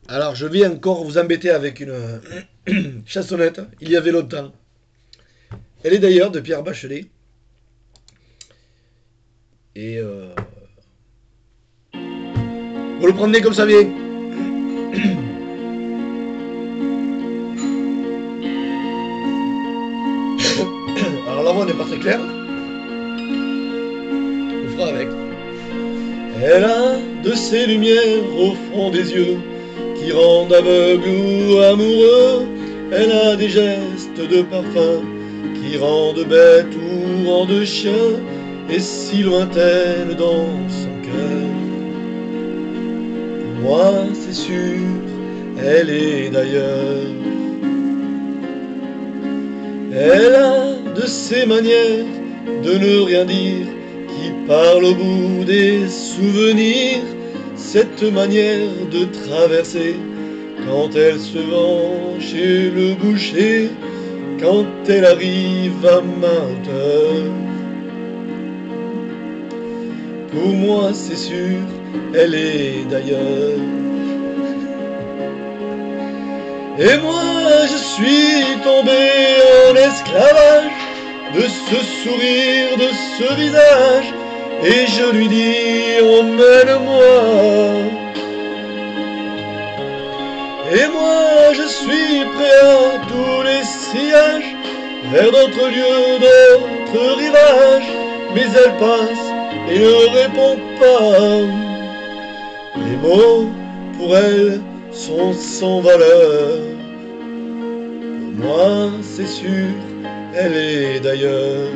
Alors, je vais encore vous embêter avec une chansonnette. Il y avait longtemps. Elle est d'ailleurs de Pierre Bachelet. Et vous le prenez comme ça vient. Alors, la voix n'est pas très claire. On fera avec. Elle a de ces lumières au fond des yeux qui rendent aveugle ou amoureux. Elle a des gestes de parfum qui rendent bête ou rendent chien, et si lointaine dans son cœur. Pour moi, c'est sûr, elle est d'ailleurs. Elle a de ces manières de ne rien dire qui parle au bout des souvenirs, cette manière de traverser quand elle se vend chez le boucher, quand elle arrive à ma hauteur. Pour moi, c'est sûr, elle est d'ailleurs. Et moi, je suis tombé en esclavage de ce sourire, de ce visage, et je lui dis, emmène-moi. Et moi, je suis prêt à tous les sillages, vers d'autres lieux, d'autres rivages, mais elle passe et ne répond pas. Les mots, pour elle, sont sans valeur. Pour moi, c'est sûr, elle est d'ailleurs.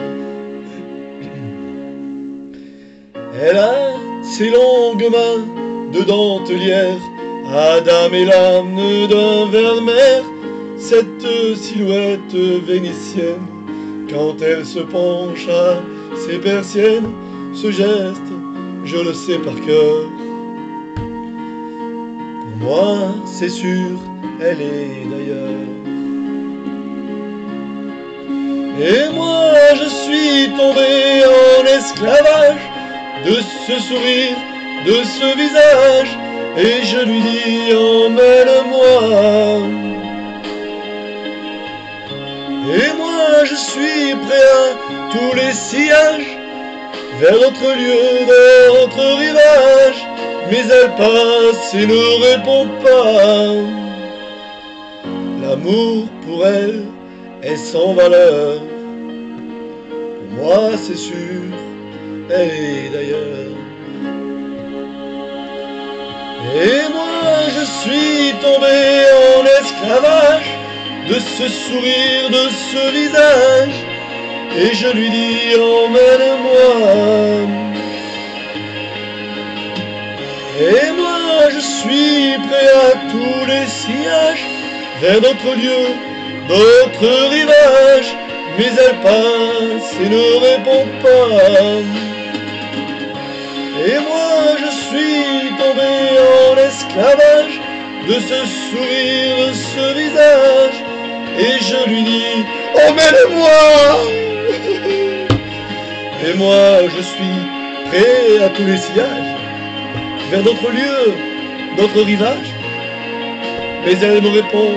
Elle a ses longues mains de dentelière, Adam et l'âme d'un vermeer, cette silhouette vénitienne, quand elle se penche à ses persiennes, ce geste, je le sais par cœur. Pour moi, c'est sûr, elle est d'ailleurs. Et moi, je suis tombé en esclavage de ce sourire, de ce visage, et je lui dis, emmène-moi. Et moi, je suis prêt à tous les sillages, vers d'autres lieux, d'autres rivages, mais elle passe et ne répond pas. L'amour pour elle est sans valeur. Pour moi, c'est sûr, elle est d'ailleurs. Et moi, je suis tombé en esclavage de ce sourire, de ce visage, et je lui dis, emmène-moi. Et moi, je suis prêt à tous les sillages, vers d'autres lieux, d'autres rivages, mais elle passe et ne répond pas. Et moi, je suis tombé en esclavage de ce sourire, de ce visage, et je lui dis, emmène-moi. Et moi, je suis prêt à tous les sillages, vers d'autres lieux, d'autres rivages, mais elle me répond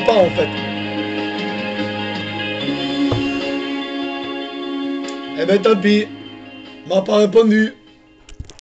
pas en fait. Eh ben tant pis, m'a pas répondu.